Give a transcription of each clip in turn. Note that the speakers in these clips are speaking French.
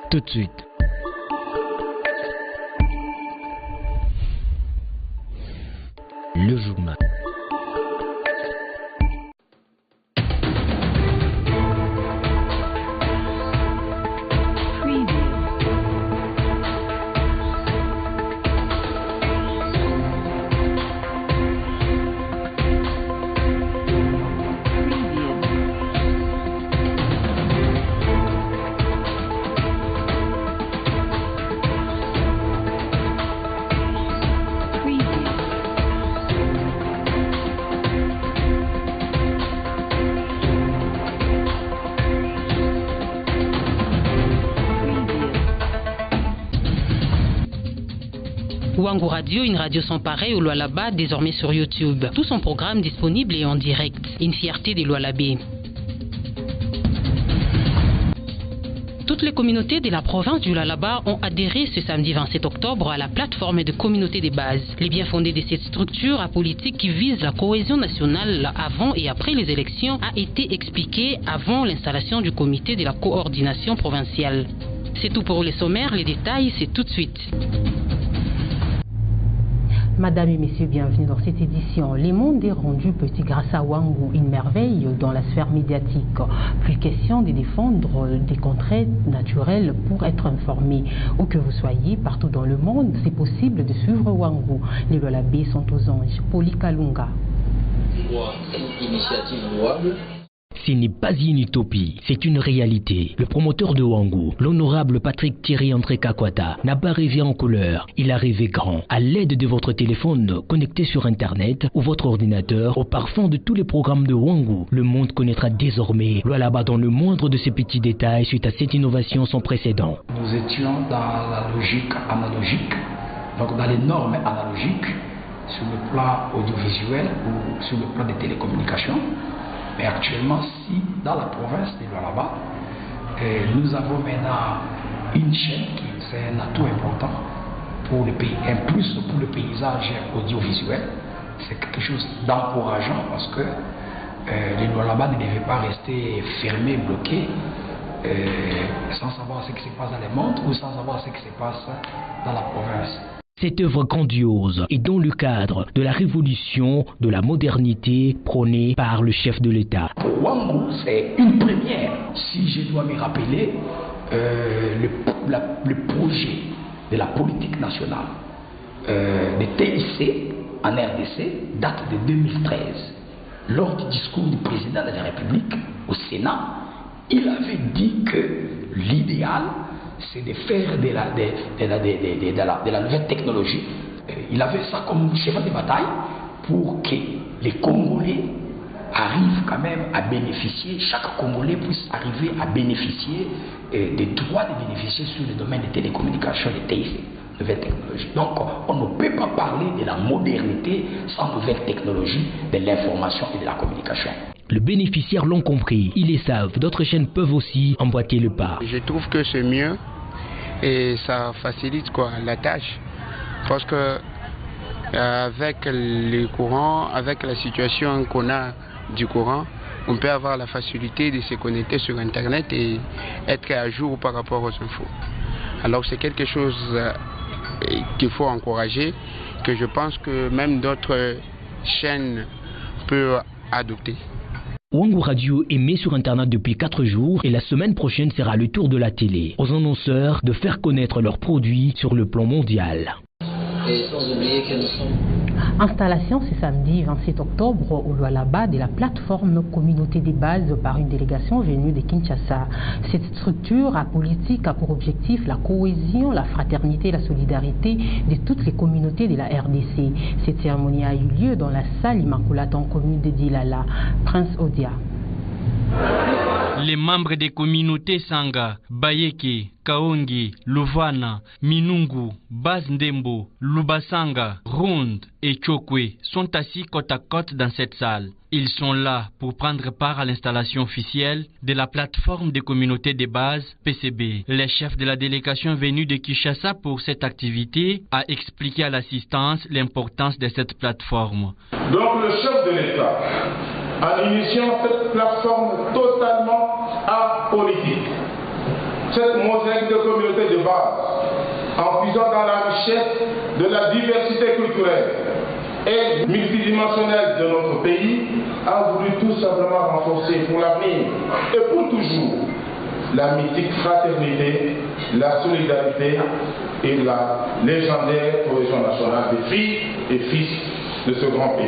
Tout de suite. Le journal. Wangu Radio, une radio sans pareil au Lualaba, désormais sur YouTube. Tout son programme disponible et en direct. Une fierté des Lualabés. Toutes les communautés de la province du Lualaba ont adhéré ce samedi 27 octobre à la plateforme de communauté de base. Les bien fondés de cette structure apolitique qui vise la cohésion nationale avant et après les élections a été expliqué avant l'installation du comité de la coordination provinciale. C'est tout pour les sommaires, les détails c'est tout de suite. Madame et messieurs, bienvenue dans cette édition. Le monde est rendu petit grâce à Wangu, une merveille dans la sphère médiatique. Plus question de défendre des contrées naturelles pour être informé. Où que vous soyez, partout dans le monde, c'est possible de suivre Wangu. Les Lualabés sont aux anges. Poli Kalunga. Une initiative louable. Ce n'est pas une utopie, c'est une réalité. Le promoteur de Wangu, l'honorable Patrick Thierry André Kakwata, n'a pas rêvé en couleur, il a rêvé grand. À l'aide de votre téléphone connecté sur Internet ou votre ordinateur, au parfum de tous les programmes de Wangu, le monde connaîtra désormais Lualaba dans le moindre de ces petits détails suite à cette innovation sans précédent. Nous étions dans la logique analogique, donc dans les normes analogiques, sur le plan audiovisuel ou sur le plan des télécommunications. Mais actuellement, si dans la province de Lualaba, nous avons maintenant une chaîne qui c'est un atout important pour le pays, en plus pour le paysage audiovisuel, c'est quelque chose d'encourageant parce que les Lualaba ne devaient pas rester fermés, bloqués, sans savoir ce qui se passe dans les mondes ou sans savoir ce qui se passe dans la province. Cette œuvre grandiose est dans le cadre de la révolution de la modernité prônée par le chef de l'État. Wangu, c'est une première. Si je dois me rappeler, le projet de la politique nationale de TIC en RDC date de 2013. Lors du discours du président de la République au Sénat, il avait dit que l'idéal, c'est de faire de la nouvelle technologie. Il avait ça comme cheval de bataille pour que les Congolais arrivent quand même à bénéficier, chaque Congolais puisse arriver à bénéficier des droits de bénéficier sur le domaine des télécommunications, des TIC, nouvelles technologies. Donc on ne peut pas parler de la modernité sans nouvelles technologies, de l'information et de la communication. Les bénéficiaires l'ont compris, ils les savent, d'autres chaînes peuvent aussi emboîter le pas. Je trouve que c'est mieux et ça facilite la tâche parce que avec le courant, avec la situation qu'on a du courant, on peut avoir la facilité de se connecter sur Internet et être à jour par rapport aux infos. Alors c'est quelque chose qu'il faut encourager, que je pense que même d'autres chaînes peuvent adopter. Wangu Radio est mis sur Internet depuis 4 jours et la semaine prochaine sera le tour de la télé aux annonceurs de faire connaître leurs produits sur le plan mondial. Et sans oublier que nous sommes... Installation ce samedi 27 octobre au Lualaba de la plateforme communauté des bases par une délégation venue de Kinshasa. Cette structure apolitique a pour objectif la cohésion, la fraternité et la solidarité de toutes les communautés de la RDC. Cette cérémonie a eu lieu dans la salle Immaculata en commune de Dilala. Prince Odia. Les membres des communautés Sanga, Bayeke, Kaongi, Lovana, Minungu, Bazdembo, Lubasanga, Rond et Chokwe sont assis côte à côte dans cette salle. Ils sont là pour prendre part à l'installation officielle de la plateforme des communautés de base PCB. Le chef de la délégation venue de Kinshasa pour cette activité a expliqué à l'assistance l'importance de cette plateforme. Donc le chef de l'État a initié cette plateforme totalement apolitique cette mosaïque de communautés de base, en puisant dans la richesse de la diversité culturelle et multidimensionnelle de notre pays, a voulu tout simplement renforcer pour l'avenir et pour toujours la mythique fraternité, la solidarité et la légendaire cohésion nationale des filles et fils de ce grand pays.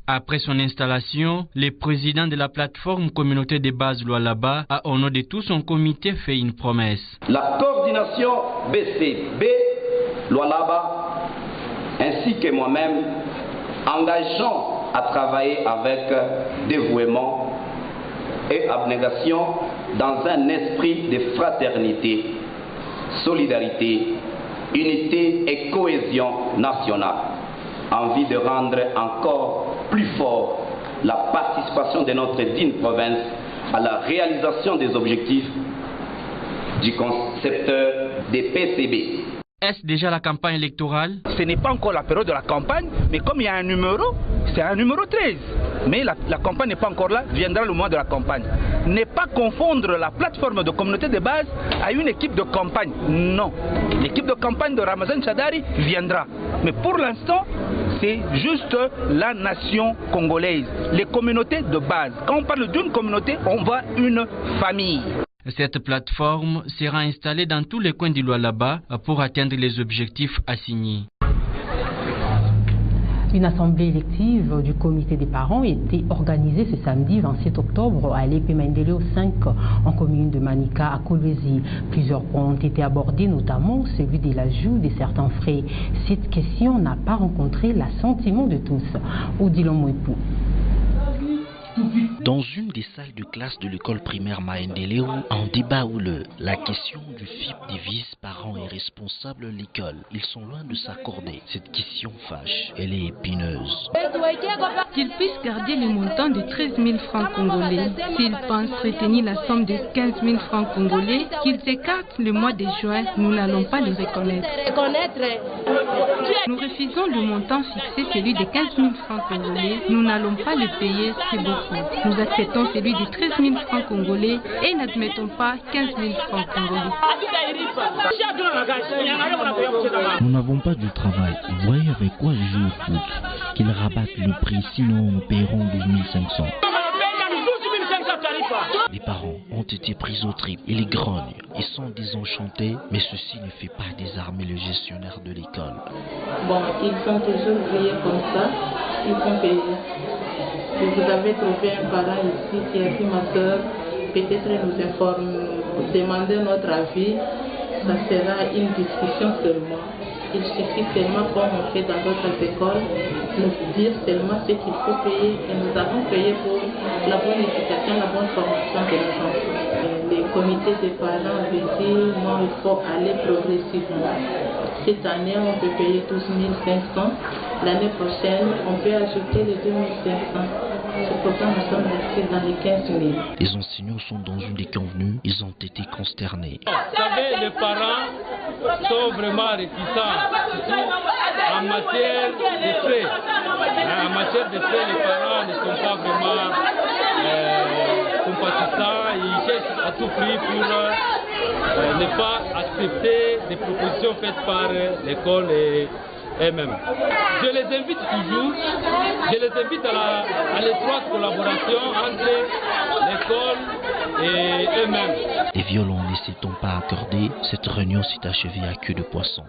Après son installation, le président de la plateforme communauté de base Lualaba a au nom de tout son comité fait une promesse. La coordination BCB Lualaba ainsi que moi-même engageons à travailler avec dévouement et abnégation dans un esprit de fraternité, solidarité, unité et cohésion nationale, en vue de rendre encore plus fort la participation de notre digne province à la réalisation des objectifs du concepteur des PCB. Est-ce déjà la campagne électorale? Ce n'est pas encore la période de la campagne, mais comme il y a un numéro, c'est un numéro 13. Mais la campagne n'est pas encore là, viendra le mois de la campagne. Ne pas confondre la plateforme de communauté de base à une équipe de campagne. Non. L'équipe de campagne de Ramazan Chadari viendra. Mais pour l'instant, c'est juste la nation congolaise, les communautés de base. Quand on parle d'une communauté, on voit une famille. Cette plateforme sera installée dans tous les coins du Lualaba pour atteindre les objectifs assignés. Une assemblée élective du comité des parents a été organisée ce samedi 27 octobre à l'épée Mendeleo 5 en commune de Manika à Kolwezi. Plusieurs points ont été abordés, notamment celui de l'ajout de certains frais. Cette question n'a pas rencontré l'assentiment de tous. Odilon Moepou. Dans une des salles de classe de l'école primaire Maendeleo, un débat houleux. La question du FIP divise parents et responsables de l'école. Ils sont loin de s'accorder. Cette question fâche. Elle est épineuse. Qu'ils puissent garder le montant de 13 000 francs congolais. S'ils pensent retenir la somme de 15 000 francs congolais, qu'ils écartent le mois de juin, nous n'allons pas le reconnaître. Nous refusons le montant fixé, celui de 15 000 francs congolais. Nous n'allons pas le payer, c'est beaucoup. Nous acceptons celui de 13 000 francs congolais et n'admettons pas 15 000 francs congolais. Nous n'avons pas de travail. Vous voyez avec quoi je joue au foot? Qu'ils rabattent le prix, sinon nous paierons 12 500. Les parents ont été pris au trip. Ils grognent. Ils sont désenchantés, mais ceci ne fait pas désarmer le gestionnaire de l'école. Bon, ils sont toujours grillés comme ça. Ils sont payés. Si vous avez trouvé un parent ici qui a dit ma soeur, peut-être nous informe, demander notre avis, ça sera une discussion seulement. Il suffit seulement, comme on fait dans d'autres écoles, nous dire seulement ce qu'il faut payer et nous avons payé pour la bonne éducation, la bonne formation de nos enfants. Les comités des parents avaient dit non, il faut aller progressivement. Cette année, on peut payer 12 500. L'année prochaine, on peut ajouter les 2 500. C'est pourquoi nous sommes restés dans les 15 000. Les enseignants sont dans une déconvenue, ils ont été consternés. Vous savez, les parents sont vraiment réticents, surtout en matière de frais. En matière de frais, les parents ne sont pas vraiment compatissants, ils cherchent à tout prix pour ne pas accepter des propositions faites par l'école et eux-mêmes. Je les invite toujours, je les invite à l'étroite collaboration entre l'école et eux-mêmes. Les violons ne s'étant pas accordés, cette réunion s'est achevée à queue de poisson.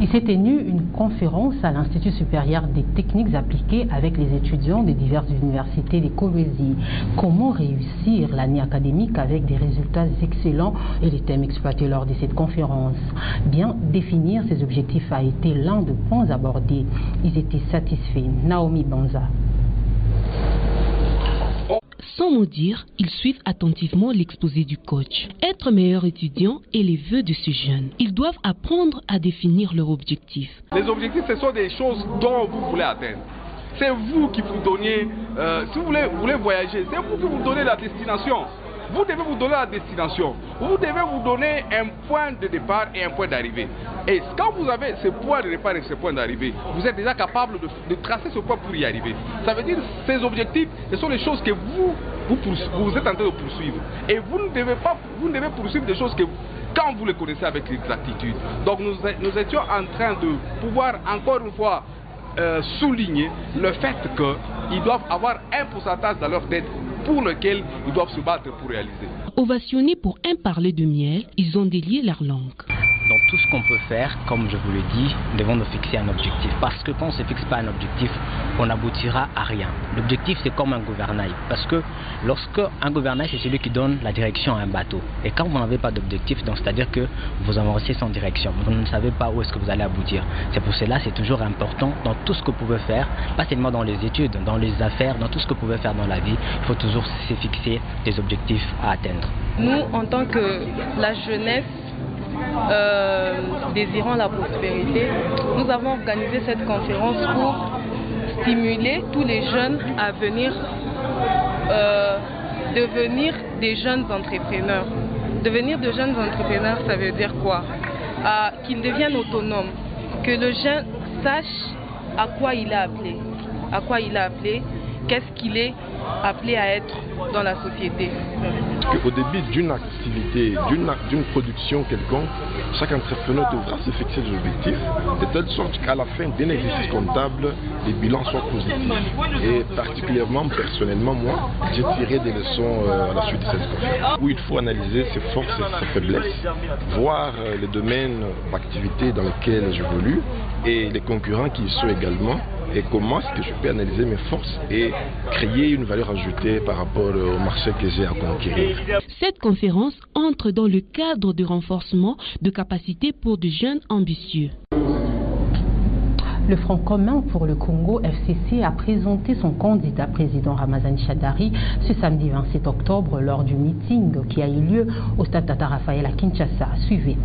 Il s'est tenu une conférence à l'Institut supérieur des techniques appliquées avec les étudiants des diverses universités de Kolwezi. Comment réussir l'année académique avec des résultats excellents et les thèmes exploités lors de cette conférence. Bien définir ces objectifs a été l'un des points abordés. Ils étaient satisfaits. Naomi Banza. Sans mot dire, ils suivent attentivement l'exposé du coach. Être meilleur étudiant est les vœux de ces jeunes. Ils doivent apprendre à définir leurs objectifs. Les objectifs, ce sont des choses dont vous voulez atteindre. C'est vous qui vous donnez, si vous voulez voyager, c'est vous qui vous donnez la destination. Vous devez vous donner la destination. Vous devez vous donner un point de départ et un point d'arrivée. Et quand vous avez ce point de départ et ce point d'arrivée, vous êtes déjà capable de tracer ce point pour y arriver. Ça veut dire que ces objectifs, ce sont les choses que vous vous êtes en train de poursuivre. Et vous ne devez poursuivre des choses que quand vous les connaissez avec exactitude. Donc nous étions en train de pouvoir encore une fois souligner le fait qu'ils doivent avoir un pourcentage dans leur tête pour lequel ils doivent se battre pour réaliser. Ovationnés pour un parler de miel, ils ont délié leur langue. Dans tout ce qu'on peut faire, comme je vous le dis, nous devons nous fixer un objectif. Parce que quand on ne se fixe pas un objectif, on n'aboutira à rien. L'objectif, c'est comme un gouvernail. Parce que lorsque un gouvernail, c'est celui qui donne la direction à un bateau. Et quand vous n'avez pas d'objectif, donc c'est-à-dire que vous avancez sans direction. Vous ne savez pas où est-ce que vous allez aboutir. C'est pour cela, c'est toujours important dans tout ce que vous pouvez faire, pas seulement dans les études, dans les affaires, dans tout ce que vous pouvez faire dans la vie. Il faut toujours se fixer des objectifs à atteindre. Nous, en tant que la jeunesse, désirant la prospérité, nous avons organisé cette conférence pour stimuler tous les jeunes à venir devenir des jeunes entrepreneurs. Devenir de jeunes entrepreneurs, ça veut dire quoi? Qu'ils deviennent autonomes, que le jeune sache à quoi il est appelé, qu'est-ce qu'il est appelé à être dans la société. Au début d'une activité, d'une production quelconque, chaque entrepreneur devra se fixer des objectifs, de telle sorte qu'à la fin d'un exercice comptable, les bilans soient positifs. Et particulièrement, personnellement, moi, j'ai tiré des leçons à la suite de cette conférence, où il faut analyser ses forces et ses faiblesses, voir les domaines d'activité dans lesquels j'évolue et les concurrents qui y sont également, et comment est-ce que je peux analyser mes forces et créer une valeur ajoutée par rapport au marché que j'ai à conquérir. Cette conférence entre dans le cadre de renforcement de capacités pour de jeunes ambitieux. Le Front commun pour le Congo, FCC, a présenté son candidat président Ramazani Shadari ce samedi 27 octobre lors du meeting qui a eu lieu au stade Tata Raphaël à Kinshasa. Suivez.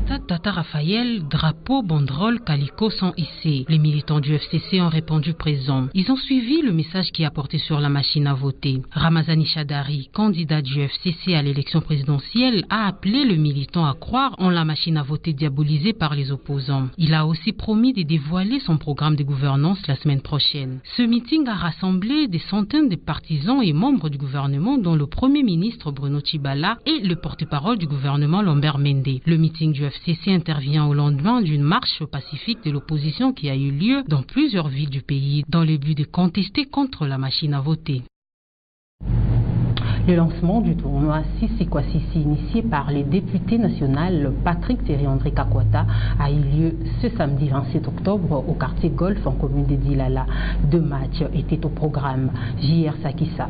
Stade Tata Raphaël, drapeau, banderole, calico sont hissés. Les militants du FCC ont répondu présent. Ils ont suivi le message qui est apporté sur la machine à voter. Ramazani Shadari, candidat du FCC à l'élection présidentielle, a appelé le militant à croire en la machine à voter diabolisée par les opposants. Il a aussi promis de dévoiler son programme de gouvernance la semaine prochaine. Ce meeting a rassemblé des centaines de partisans et membres du gouvernement, dont le Premier ministre Bruno Tshibala et le porte-parole du gouvernement Lambert Mende. Le meeting du FCC intervient au lendemain d'une marche pacifique de l'opposition qui a eu lieu dans plusieurs villes du pays dans le but de contester contre la machine à voter. Le lancement du tournoi Sisi Kwa Sisi initié par les députés nationaux Patrick Thierry-André Kakwata a eu lieu ce samedi 27 octobre au quartier Golf en commune de Dilala. 2 matchs étaient au programme. J.R. Sakissa.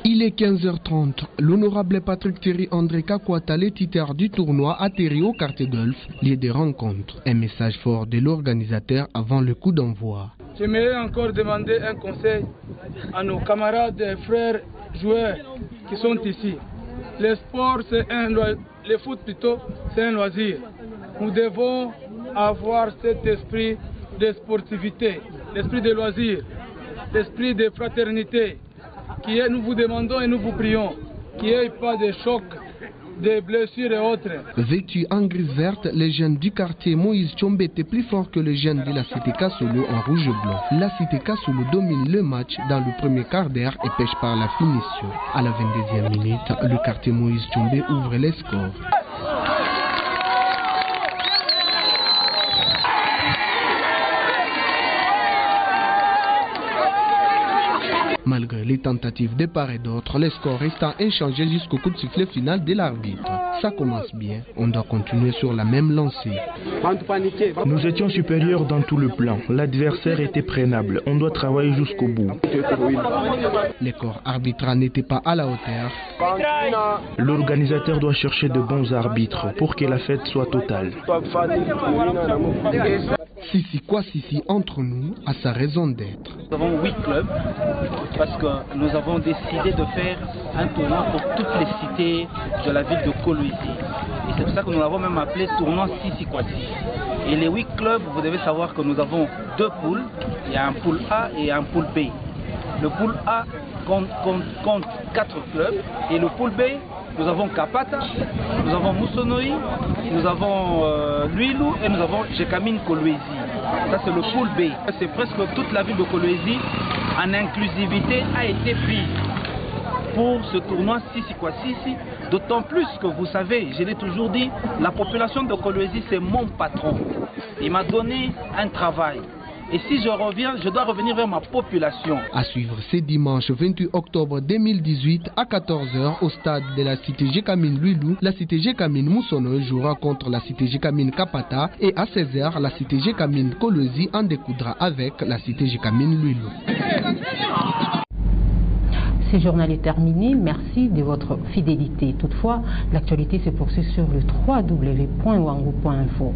Il est 15h30. L'honorable Patrick Thierry-André Kakwata, le titulaire du tournoi, atterrit au quartier Golf, lieu de rencontre. Un message fort de l'organisateur avant le coup d'envoi. J'aimerais encore demander un conseil à nos camarades et frères joueurs qui sont ici. Le sport, c'est le foot plutôt, c'est un loisir. Nous devons avoir cet esprit de sportivité, l'esprit de loisir, l'esprit de fraternité. Nous vous demandons et nous vous prions qu'il n'y ait pas de choc, de blessures et autres. Vêtus en grise verte, les jeunes du quartier Moïse Tshombe étaient plus forts que les jeunes de la cité Kassolo en rouge et blanc. La cité Kassolo domine le match dans le premier quart d'heure et pêche par la finition. À la 22e minute, le quartier Moïse Tshombe ouvre les scores. Malgré les tentatives de part et d'autre, les scores restant inchangés jusqu'au coup de sifflet final de l'arbitre. Ça commence bien, on doit continuer sur la même lancée. Nous étions supérieurs dans tout le plan. L'adversaire était prenable. On doit travailler jusqu'au bout. Les corps arbitraux n'étaient pas à la hauteur. L'organisateur doit chercher de bons arbitres pour que la fête soit totale. Sisi Kwa Sisi entre nous a sa raison d'être. Nous avons 8 clubs parce que nous avons décidé de faire un tournoi pour toutes les cités de la ville de Kolwezi. Et c'est pour ça que nous l'avons même appelé tournoi Sisi Kwa Sisi. Et les 8 clubs, vous devez savoir que nous avons 2 poules. Il y a un pool A et un pool B. Le pool A compte 4 clubs et le pool B, nous avons Kapata, nous avons Musonoi, nous avons Luilu et nous avons Jekamine Kolwezi. Ça c'est le pool B. C'est presque toute la ville de Kolwezi en inclusivité a été prise pour ce tournoi Sisi kwa Sisi. D'autant plus que vous savez, je l'ai toujours dit, la population de Kolwezi c'est mon patron. Il m'a donné un travail. Et si je reviens, je dois revenir vers ma population. À suivre ce dimanche 28 octobre 2018 à 14 h au stade de la cité Jekamine Luilou, la cité Jekamine Moussono jouera contre la cité Jekamine Kapata et à 16 h la cité Jekamine Kolwezi en découdra avec la cité Jekamine Luilou. Ce journal est terminé. Merci de votre fidélité. Toutefois, l'actualité se poursuit sur le www.wangu.info.